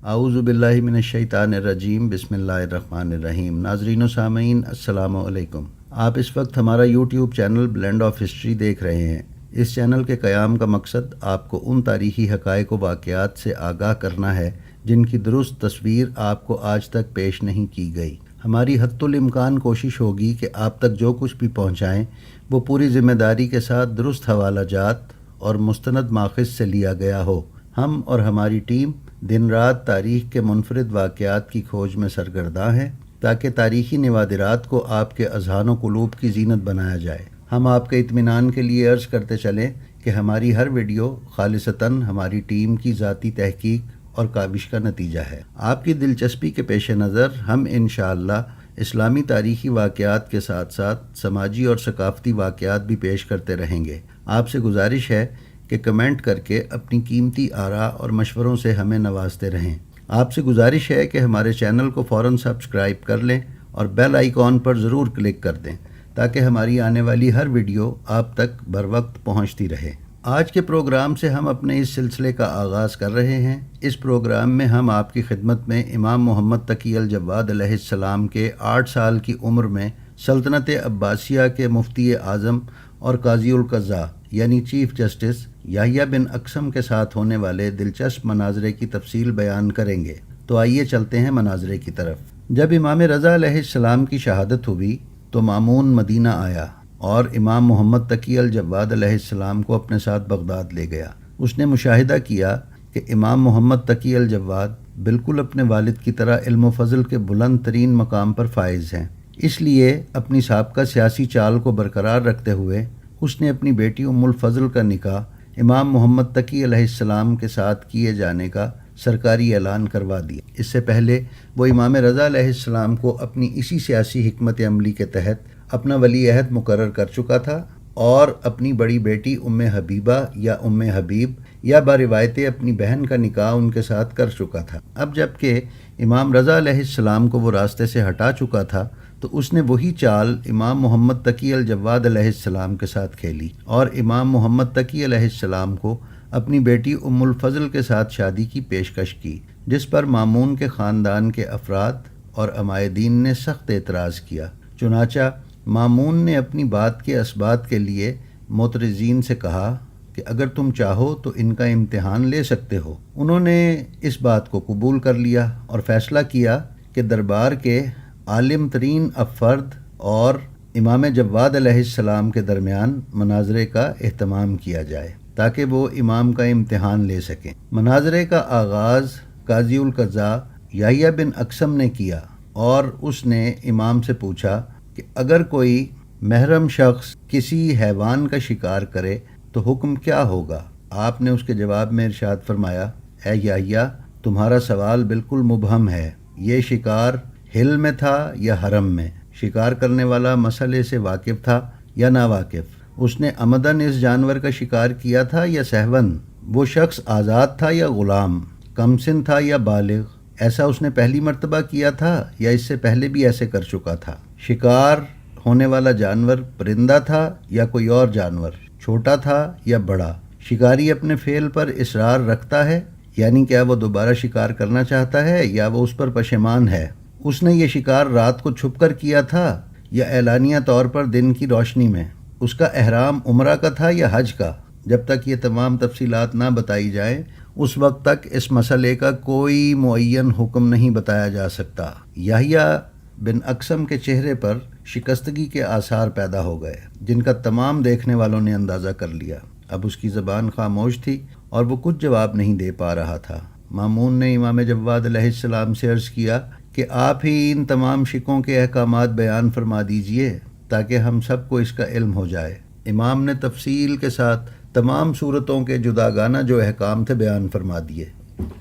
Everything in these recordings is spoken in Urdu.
اعوذ باللہ من الشیطان الرجیم بسم اللہ الرحمن الرحیم۔ ناظرین و سامعین السلام علیکم۔ آپ اس وقت ہمارا YouTube channel blend of history دیکھ رہے ہیں۔ اس چینل کے قیام کا مقصد آپ کو ان تاریخی حقائق و واقعات سے آگاہ کرنا ہے جن کی درست تصویر آپ کو آج تک پیش نہیں کی گئی۔ ہماری حتی الامکان کوشش ہوگی کہ آپ تک جو کچھ بھی پہنچائیں وہ پوری ذمہ داری کے ساتھ درست حوالہ جات اور مستند ماخذ سے لیا گیا ہو۔ ہم اور ہماری ٹیم دن رات تاریخ کے منفرد واقعات کی کھوج میں سرگرداں ہیں تاکہ تاریخی نوادرات کو آپ کے اذہان و قلوب کی زینت بنایا جائے۔ ہم آپ کے اطمینان کے لیے عرض کرتے چلیں کہ ہماری ہر ویڈیو خالصتاً ہماری ٹیم کی ذاتی تحقیق اور کاوش کا نتیجہ ہے۔ آپ کی دلچسپی کے پیش نظر ہم انشاءاللہ اسلامی تاریخی واقعات کے ساتھ ساتھ سماجی اور ثقافتی واقعات بھی پیش کرتے رہیں گے۔ آپ سے گزارش ہے کہ کمنٹ کر کے اپنی قیمتی آراء اور مشوروں سے ہمیں نوازتے رہیں۔ آپ سے گزارش ہے کہ ہمارے چینل کو فوراً سبسکرائب کر لیں اور بیل آئیکن پر ضرور کلک کر دیں تاکہ ہماری آنے والی ہر ویڈیو آپ تک بر وقت پہنچتی رہے۔ آج کے پروگرام سے ہم اپنے اس سلسلے کا آغاز کر رہے ہیں۔ اس پروگرام میں ہم آپ کی خدمت میں امام محمد تقی الجواد علیہ السلام کے 8 سال کی عمر میں سلطنت عباسیہ کے مفتی اعظم اور قاضی القضاء یعنی چیف جسٹس یحییٰ بن اقسم کے ساتھ ہونے والے دلچسپ مناظرے کی تفصیل بیان کریں گے۔ تو آئیے چلتے ہیں مناظرے کی طرف۔ جب امام رضا علیہ السلام کی شہادت ہوئی تو مامون مدینہ آیا اور امام محمد تقی الجواد علیہ السلام کو اپنے ساتھ بغداد لے گیا۔ اس نے مشاہدہ کیا کہ امام محمد تقی الجواد بالکل اپنے والد کی طرح علم و فضل کے بلند ترین مقام پر فائز ہیں۔ اس لیے اپنی سابقہ سیاسی چال کو برقرار رکھتے ہوئے اس نے اپنی بیٹی ام الفضل کا نکاح امام محمد تقی علیہ السلام کے ساتھ کیے جانے کا سرکاری اعلان کروا دیا۔ اس سے پہلے وہ امام رضا علیہ السلام کو اپنی اسی سیاسی حکمت عملی کے تحت اپنا ولی عہد مقرر کر چکا تھا اور اپنی بڑی بیٹی ام حبیبہ یا ام حبیب یا باروایت اپنی بہن کا نکاح ان کے ساتھ کر چکا تھا۔ اب جب کہ امام رضا علیہ السلام کو وہ راستے سے ہٹا چکا تھا تو اس نے وہی چال امام محمد تقی الجواد علیہ السلام کے ساتھ کھیلی اور امام محمد تقی علیہ السلام کو اپنی بیٹی ام الفضل کے ساتھ شادی کی پیشکش کی، جس پر مامون کے خاندان کے افراد اور عمائدین نے سخت اعتراض کیا۔ چنانچہ مامون نے اپنی بات کے اثبات کے لیے معترضین سے کہا کہ اگر تم چاہو تو ان کا امتحان لے سکتے ہو۔ انہوں نے اس بات کو قبول کر لیا اور فیصلہ کیا کہ دربار کے عالم ترین افراد اور امام جواد علیہ السلام کے درمیان مناظرے کا اہتمام کیا جائے تاکہ وہ امام کا امتحان لے سکیں۔ مناظرے کا آغاز قاضی القضاء یحییٰ بن اقسم نے کیا اور اس نے امام سے پوچھا کہ اگر کوئی محرم شخص کسی حیوان کا شکار کرے تو حکم کیا ہوگا؟ آپ نے اس کے جواب میں ارشاد فرمایا، اے یحییٰ، تمہارا سوال بالکل مبہم ہے۔ یہ شکار ہل میں تھا یا حرم میں؟ شکار کرنے والا مسئلے سے واقف تھا یا ناواقف؟ اس نے عمدن اس جانور کا شکار کیا تھا یا سہون؟ وہ شخص آزاد تھا یا غلام؟ کم سن تھا یا بالغ؟ ایسا اس نے پہلی مرتبہ کیا تھا یا اس سے پہلے بھی ایسے کر چکا تھا؟ شکار ہونے والا جانور پرندہ تھا یا کوئی اور جانور؟ چھوٹا تھا یا بڑا؟ شکاری اپنے فعل پر اصرار رکھتا ہے، یعنی کیا وہ دوبارہ شکار کرنا چاہتا ہے یا وہ اس پر پشیمان ہے؟ اس نے یہ شکار رات کو چھپ کر کیا تھا یا اعلانیہ طور پر دن کی روشنی میں؟ اس کا احرام عمرہ کا تھا یا حج کا؟ جب تک یہ تمام تفصیلات نہ بتائی جائیں اس وقت تک اس مسئلے کا کوئی معین حکم نہیں بتایا جا سکتا۔ یحییٰ بن اقسم کے چہرے پر شکستگی کے آثار پیدا ہو گئے جن کا تمام دیکھنے والوں نے اندازہ کر لیا۔ اب اس کی زبان خاموش تھی اور وہ کچھ جواب نہیں دے پا رہا تھا۔ مامون نے امام جواد علیہ السلام سے عرض کیا کہ آپ ہی ان تمام شکوں کے احکامات بیان فرما دیجئے تاکہ ہم سب کو اس کا علم ہو جائے۔ امام نے تفصیل کے ساتھ تمام صورتوں کے جداگانہ جو احکام تھے بیان فرما دیے۔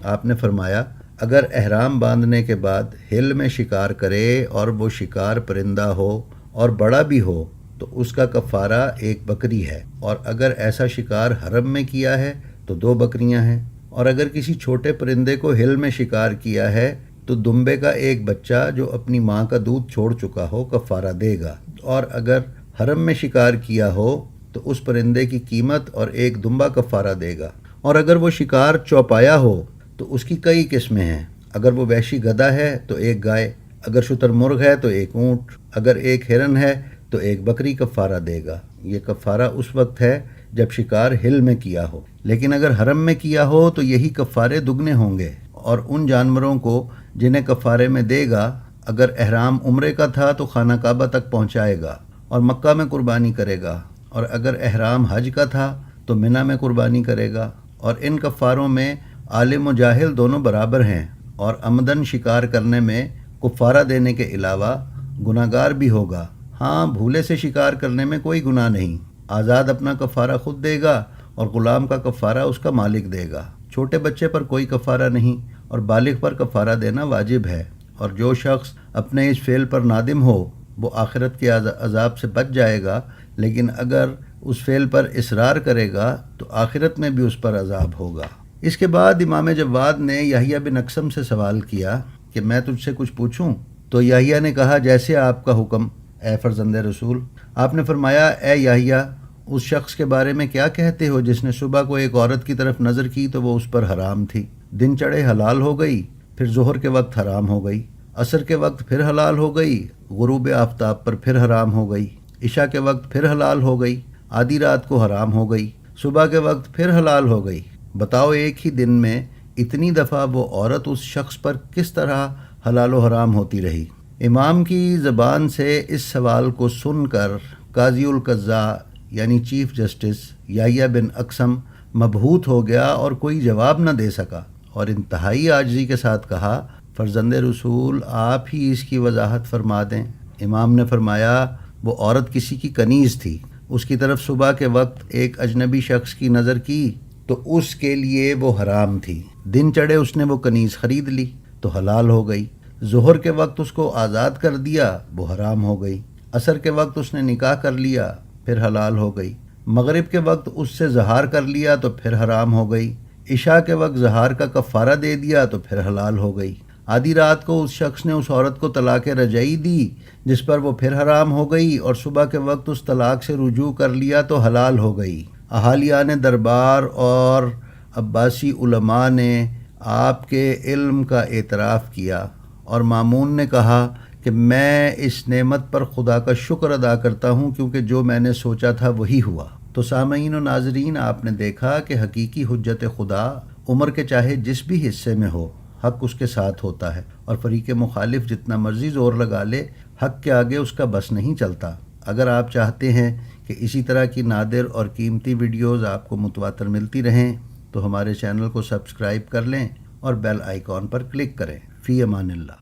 آپ نے فرمایا، اگر احرام باندھنے کے بعد ہل میں شکار کرے اور وہ شکار پرندہ ہو اور بڑا بھی ہو تو اس کا کفارہ 1 بکری ہے، اور اگر ایسا شکار حرم میں کیا ہے تو 2 بکریاں ہیں، اور اگر کسی چھوٹے پرندے کو ہل میں شکار کیا ہے تو دمبے کا 1 بچہ جو اپنی ماں کا دودھ چھوڑ چکا ہو کفارہ دے گا، اور اگر حرم میں شکار کیا ہو تو اس پرندے کی قیمت اور 1 دمبا کفارہ دے گا، اور اگر وہ شکار چوپایا ہو تو اس کی کئی قسمیں ہیں۔ اگر وہ وحشی گدھا ہے تو ایک گائے، اگر شتر مرغ ہے تو ایک اونٹ، اگر ایک ہرن ہے تو ایک بکری کفارہ دے گا۔ یہ کفارہ اس وقت ہے جب شکار ہل میں کیا ہو، لیکن اگر حرم میں کیا ہو تو یہی کفارے دگنے ہوں گے۔ اور ان جانوروں کو جنہیں کفارے میں دے گا، اگر احرام عمرے کا تھا تو خانہ کعبہ تک پہنچائے گا اور مکہ میں قربانی کرے گا، اور اگر احرام حج کا تھا تو منی میں قربانی کرے گا۔ اور ان کفاروں میں عالم و جاہل دونوں برابر ہیں، اور عمدن شکار کرنے میں کفارہ دینے کے علاوہ گناہگار بھی ہوگا۔ ہاں، بھولے سے شکار کرنے میں کوئی گناہ نہیں۔ آزاد اپنا کفارہ خود دے گا اور غلام کا کفارہ اس کا مالک دے گا۔ چھوٹے بچے پر کوئی کفارہ نہیں، اور بالغ پر کفارہ دینا واجب ہے۔ اور جو شخص اپنے اس فعل پر نادم ہو وہ آخرت کے عذاب سے بچ جائے گا، لیکن اگر اس فعل پر اصرار کرے گا تو آخرت میں بھی اس پر عذاب ہوگا۔ اس کے بعد امام جواد نے یحییٰ بن اقسم سے سوال کیا کہ میں تجھ سے کچھ پوچھوں؟ تو یحییٰ نے کہا جیسے آپ کا حکم اے فرزند رسول۔ آپ نے فرمایا اے یحییٰ، اس شخص کے بارے میں کیا کہتے ہو جس نے صبح کو ایک عورت کی طرف نظر کی تو وہ اس پر حرام تھی، دن چڑھے حلال ہو گئی، پھر ظہر کے وقت حرام ہو گئی، عصر کے وقت پھر حلال ہو گئی، غروب آفتاب پر پھر حرام ہو گئی، عشاء کے وقت پھر حلال ہو گئی، آدھی رات کو حرام ہو گئی، صبح کے وقت پھر حلال ہو گئی۔ بتاؤ ایک ہی دن میں اتنی دفعہ وہ عورت اس شخص پر کس طرح حلال و حرام ہوتی رہی؟ امام کی زبان سے اس سوال کو سن کر قاضی القضاء یعنی چیف جسٹس یحییٰ بن اقسم مبہوت ہو گیا اور کوئی جواب نہ دے سکا، اور انتہائی عاجزی کے ساتھ کہا فرزند رسول آپ ہی اس کی وضاحت فرما دیں۔ امام نے فرمایا وہ عورت کسی کی کنیز تھی، اس کی طرف صبح کے وقت ایک اجنبی شخص کی نظر کی تو اس کے لیے وہ حرام تھی، دن چڑھے اس نے وہ کنیز خرید لی تو حلال ہو گئی، ظہر کے وقت اس کو آزاد کر دیا وہ حرام ہو گئی، عصر کے وقت اس نے نکاح کر لیا پھر حلال ہو گئی، مغرب کے وقت اس سے زہار کر لیا تو پھر حرام ہو گئی، عشاء کے وقت زہار کا کفارہ دے دیا تو پھر حلال ہو گئی، آدھی رات کو اس شخص نے اس عورت کو طلاق رجعی دی جس پر وہ پھر حرام ہو گئی، اور صبح کے وقت اس طلاق سے رجوع کر لیا تو حلال ہو گئی۔ اہالیان دربار اور عباسی علماء نے آپ کے علم کا اعتراف کیا، اور مامون نے کہا کہ میں اس نعمت پر خدا کا شکر ادا کرتا ہوں کیونکہ جو میں نے سوچا تھا وہی ہوا۔ تو سامعین و ناظرین، آپ نے دیکھا کہ حقیقی حجت خدا عمر کے چاہے جس بھی حصے میں ہو، حق اس کے ساتھ ہوتا ہے، اور فریق مخالف جتنا مرضی زور لگا لے، حق کے آگے اس کا بس نہیں چلتا۔ اگر آپ چاہتے ہیں کہ اسی طرح کی نادر اور قیمتی ویڈیوز آپ کو متواتر ملتی رہیں تو ہمارے چینل کو سبسکرائب کر لیں اور بیل آئیکن پر کلک کریں۔ فی امان اللہ۔